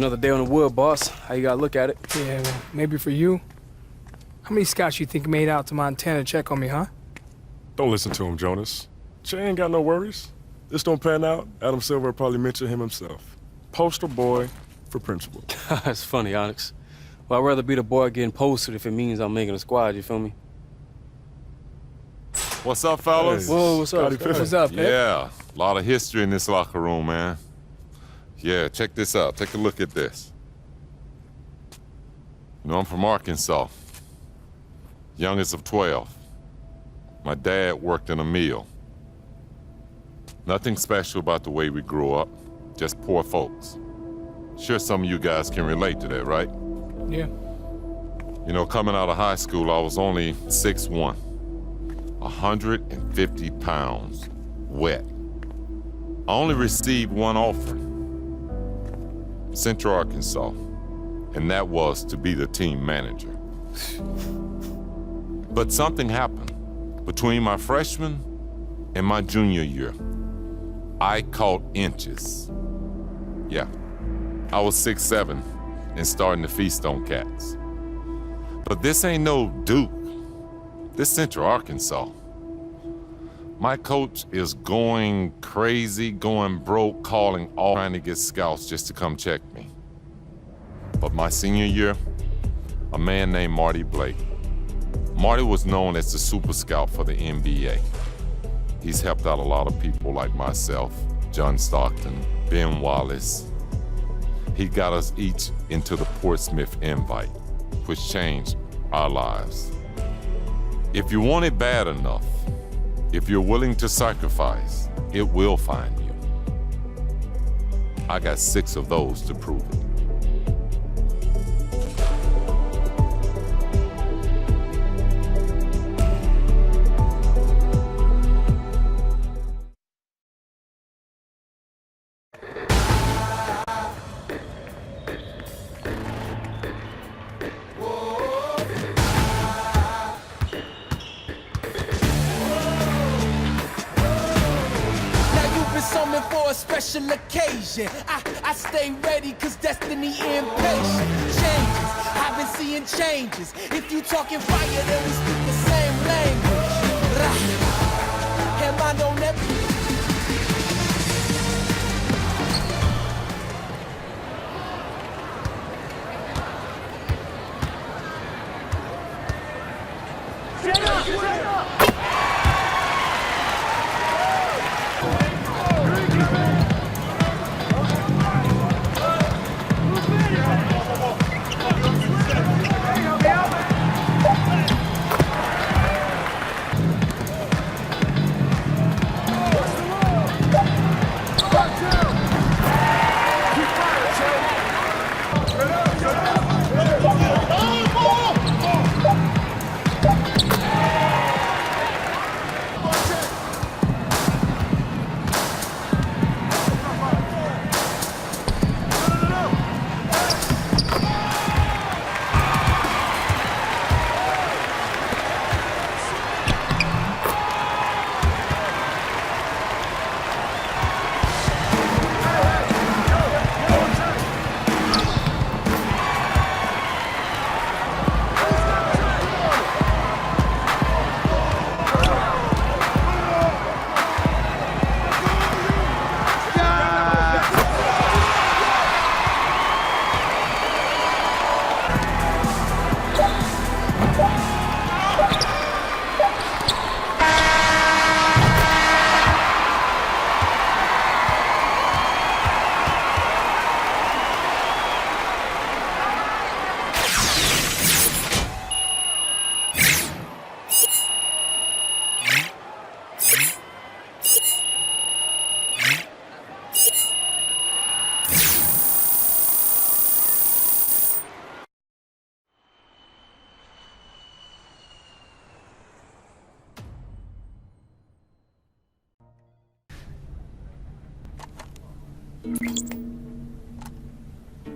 another day on the wood, boss. How you gotta look at it? Yeah, well, maybe for you. How many scouts you think made out to Montana to check on me, huh? Don't listen to him, Jonas. Jay ain't got no worries. This don't pan out, Adam Silver will probably mention him himself. Poster boy for principal. That's funny, Onyx. Well, I'd rather be the boy getting posted if it means I'm making a squad, you feel me? What's up, fellas? Hey, Whoa, what's up? Scottie Pippen. What's up, Pip? Yeah, a lot of history in this locker room, man. Yeah, check this out. Take a look at this. You know, I'm from Arkansas. Youngest of 12. My dad worked in a mill. Nothing special about the way we grew up, just poor folks. Sure some of you guys can relate to that, right? Yeah. You know, coming out of high school, I was only 6'1", 150 pounds, wet. I only received one offer, Central Arkansas, and that was to be the team manager. But something happened. Between my freshman and my junior year, I caught inches. Yeah, I was 6'7", and starting to feast on cats. But this ain't no Duke. This Central Arkansas. My coach is going crazy, going broke, calling all trying to get scouts just to come check me. But my senior year, a man named Marty Blake. Marty was known as the super scout for the NBA. He's helped out a lot of people like myself, John Stockton, Ben Wallace. He got us each into the Portsmouth invite, which changed our lives. If you want it bad enough, if you're willing to sacrifice, it will find you. I got 6 of those to prove it. Summoned for a special occasion. I stay ready cause destiny impatient. Changes, I've been seeing changes. If you talking fire, then we speak the same language. Am I don't never.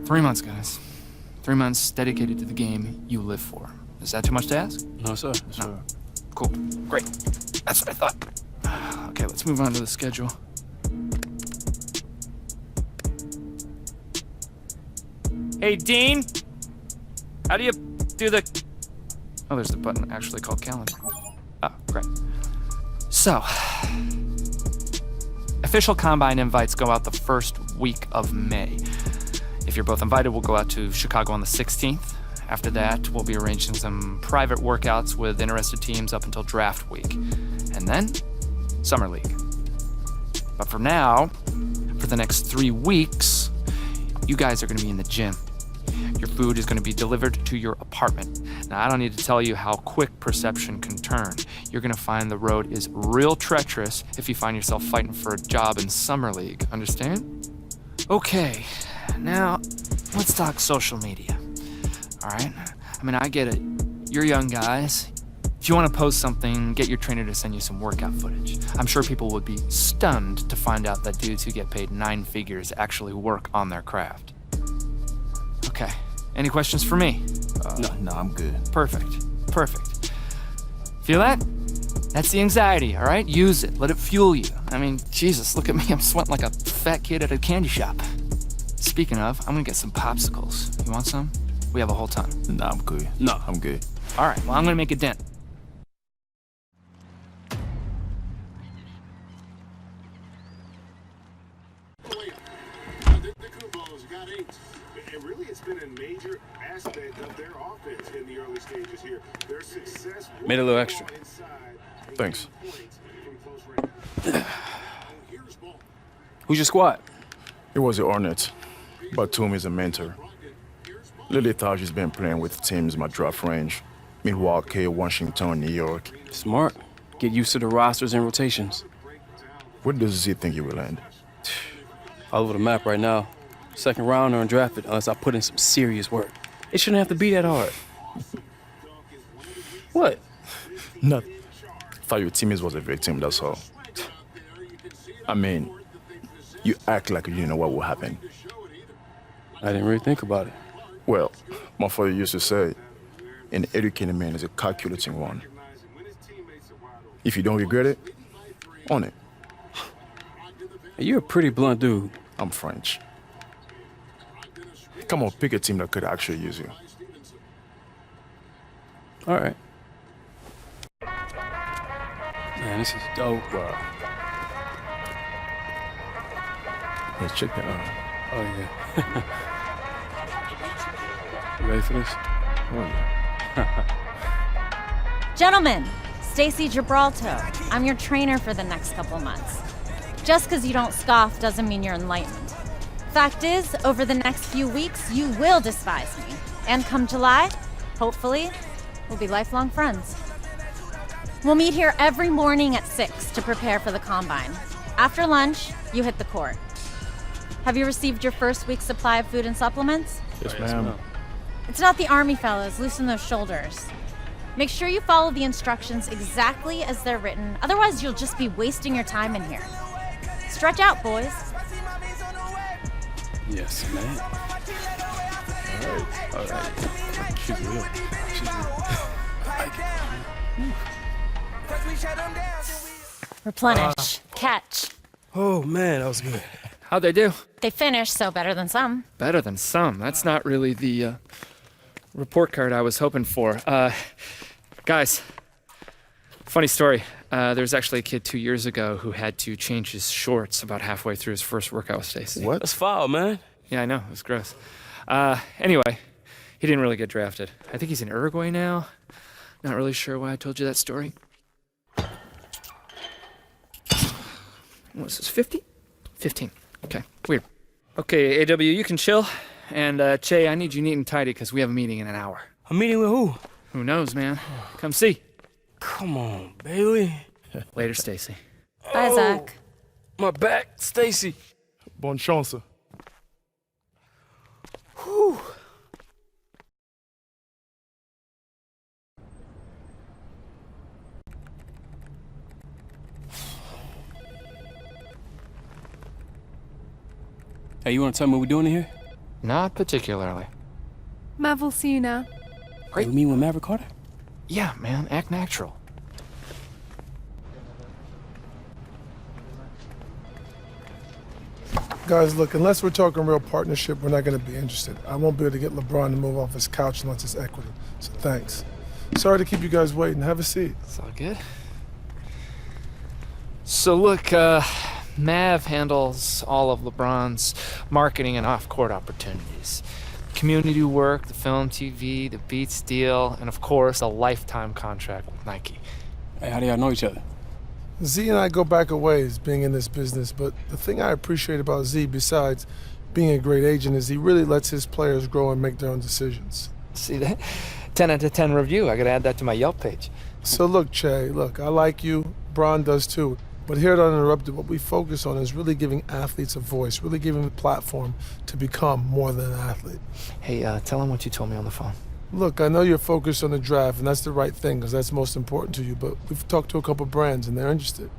Three months, guys. 3 months dedicated to the game you live for. Is that too much to ask? No, sir. No. Cool. Great. That's what I thought. Okay, let's move on to the schedule. Hey, Dean! How do you do the... Oh, there's the button actually called calendar. Oh, great. So, official Combine invites go out the first week of May. If you're both invited, we'll go out to Chicago on the 16th. After that, we'll be arranging some private workouts with interested teams up until draft week. And then, Summer League. But for now, for the next 3 weeks, you guys are gonna be in the gym. Your food is gonna be delivered to your apartment. Now, I don't need to tell you how quick perception can turn. You're gonna find the road is real treacherous if you find yourself fighting for a job in Summer League. Understand? Okay, now let's talk social media. All right? I mean, I get it. You're young guys. If you want to post something, get your trainer to send you some workout footage. I'm sure people would be stunned to find out that dudes who get paid 9 figures actually work on their craft. Okay, any questions for me? No, I'm good. Perfect. Feel that? That's the anxiety, all right? Use it, let it fuel you. I mean, Jesus, look at me, I'm sweating like a fat kid at a candy shop. Speaking of, I'm gonna get some popsicles. You want some? We have a whole ton. No, I'm good. No. I'm good. All right, well, I'm gonna make a dent. The Kubos got 8. And really, it's been a major aspect of their offense in the early stages here. Their success Made a little extra. Thanks. Who's your squad? It was the Hornets. Batum is a mentor. Lily thought she's been playing with teams in my draft range. Milwaukee, Washington, New York. Smart. Get used to the rosters and rotations. Where does he think he will end? All over the map right now. Second round or undrafted unless I put in some serious work. It shouldn't have to be that hard. What? Nothing. Thought your teammates was a victim, that's all. I mean, you act like you didn't know what would happen. I didn't really think about it. Well, my father used to say, an educated man is a calculating one. If you don't regret it, own it. Hey, you're a pretty blunt dude. I'm French. Come on, pick a team that could actually use you. All right. Man, this is dope. Wow. Let's check that out. Oh, yeah. You ready for this? Oh, yeah. Gentlemen, Stacy Gibraltar. I'm your trainer for the next couple months. Just because you don't scoff doesn't mean you're enlightened. Fact is, over the next few weeks, you will despise me. And come July, hopefully, we'll be lifelong friends. We'll meet here every morning at 6 to prepare for the Combine. After lunch, you hit the court. Have you received your first week's supply of food and supplements? Yes, ma'am. It's not the Army, fellas. Loosen those shoulders. Make sure you follow the instructions exactly as they're written. Otherwise, you'll just be wasting your time in here. Stretch out, boys. Yes, man. All right. She's real. Replenish. Catch. Oh, man, that was good. How'd they do? They finished, so better than some. Better than some. That's not really the report card I was hoping for. Guys, funny story. There was actually a kid 2 years ago who had to change his shorts about halfway through his first workout with Stacy. What? That's foul, man. Yeah, I know. It was gross. Anyway, he didn't really get drafted. I think he's in Uruguay now. Not really sure why I told you that story. What is this, 50? 15. Okay, weird. Okay, AW, you can chill. And, Che, I need you neat and tidy because we have a meeting in an hour. A meeting with who? Who knows, man? Come see. Come on, Bailey. Later, Stacy. Bye, Zach. My back, Stacy. Bonne chance. Whew. Hey, you want to tell me what we're doing in here? Not particularly. Mav will see you now. Great. You mean with Maverick Carter? Yeah, man, act natural. Guys, look, unless we're talking real partnership, we're not going to be interested. I won't be able to get LeBron to move off his couch unless it's equity. So thanks. Sorry to keep you guys waiting. Have a seat. It's all good. So look, Mav handles all of LeBron's marketing and off-court opportunities. Community work, the film, TV, the Beats deal, and of course, a lifetime contract with Nike. Hey, how do y'all know each other? Z and I go back a ways being in this business, but the thing I appreciate about Z, besides being a great agent, is he really lets his players grow and make their own decisions. See that? 10 out of 10 review. I gotta add that to my Yelp page. So look, Che, look, I like you. Bron does too. But here at Uninterrupted, what we focus on is really giving athletes a voice, really giving them a platform to become more than an athlete. Hey, tell him what you told me on the phone. Look, I know you're focused on the draft, and that's the right thing, because that's most important to you, but we've talked to a couple brands, and they're interested.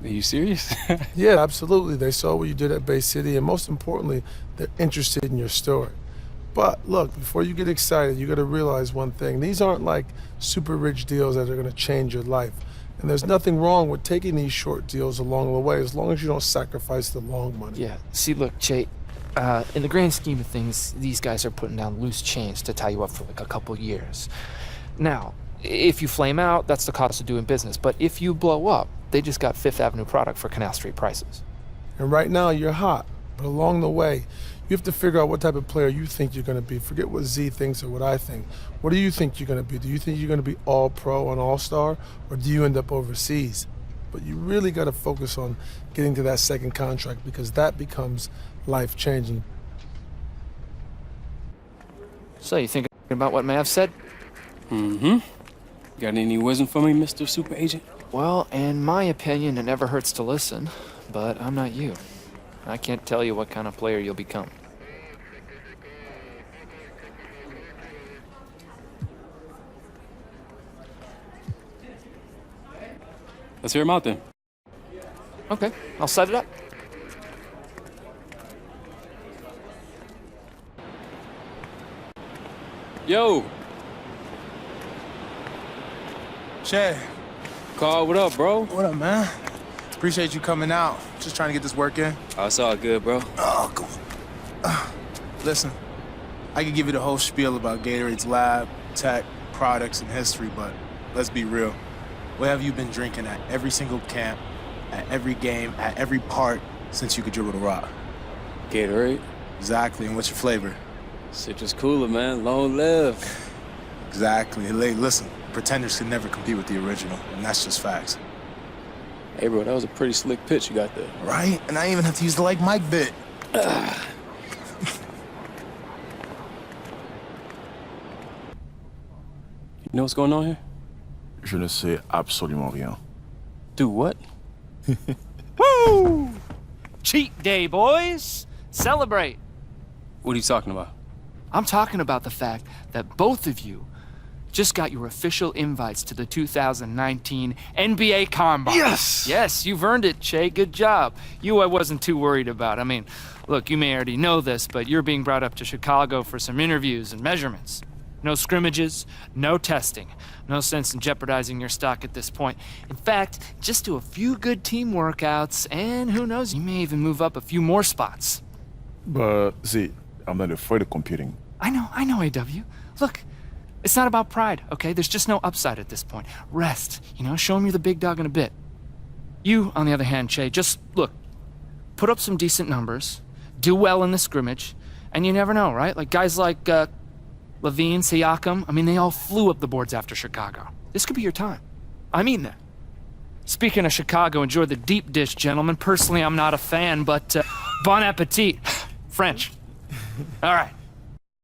Are you serious? Yeah, absolutely. They saw what you did at Bay City, and most importantly, they're interested in your story. But look, before you get excited, you got to realize one thing. These aren't like super rich deals that are going to change your life. And there's nothing wrong with taking these short deals along the way, as long as you don't sacrifice the long money. Yeah, see, look, Che, in the grand scheme of things, these guys are putting down loose chains to tie you up for like a couple years. Now, if you flame out, that's the cost of doing business. But if you blow up, they just got Fifth Avenue product for Canal Street prices. And right now, you're hot. But along the way, you have to figure out what type of player you think you're going to be. Forget what Z thinks or what I think. What do you think you're going to be? Do you think you're going to be all-pro and all-star? Or do you end up overseas? But you really got to focus on getting to that second contract, because that becomes life-changing. So you thinking about what Mav said? Mm-hmm. Got any wisdom for me, Mr. Super Agent? Well, in my opinion, it never hurts to listen, but I'm not you. I can't tell you what kind of player you'll become. Let's hear him out then. Okay, I'll set it up. Yo! Che. Carl, what up, bro? What up, man? Appreciate you coming out. Just trying to get this work in. Oh, it's all good, bro. Oh, cool. Listen, I could give you the whole spiel about Gatorade's lab, tech, products, and history, but let's be real. What have you been drinking at every single camp, at every game, at every part since you could dribble the rock? Gatorade. Exactly, and what's your flavor? Citrus cooler, man. Long live. Exactly. Hey, listen, pretenders can never compete with the original, and that's just facts. Hey, bro, that was a pretty slick pitch you got there. Right? And I even have to use the like Mike bit. You know what's going on here? Je ne sais absolument rien. Do what? Woo! Cheat day, boys! Celebrate! What are you talking about? I'm talking about the fact that both of you just got your official invites to the 2019 NBA Combine. Yes! Yes, you've earned it, Che. Good job. You I wasn't too worried about. I mean, look, you may already know this, but you're being brought up to Chicago for some interviews and measurements. No scrimmages, no testing. No sense in jeopardizing your stock at this point. In fact, just do a few good team workouts, and who knows, you may even move up a few more spots. But, Z, I'm not afraid of competing. I know, AW. Look, it's not about pride, okay? There's just no upside at this point. Rest, show him you're the big dog in a bit. You, on the other hand, Che, just, look, put up some decent numbers, do well in the scrimmage, and you never know, right? Like guys like, Levine, Siakam, I mean, they all flew up the boards after Chicago. This could be your time. I mean that. Speaking of Chicago, enjoy the deep dish, gentlemen. Personally, I'm not a fan, but bon appetit. French. All right.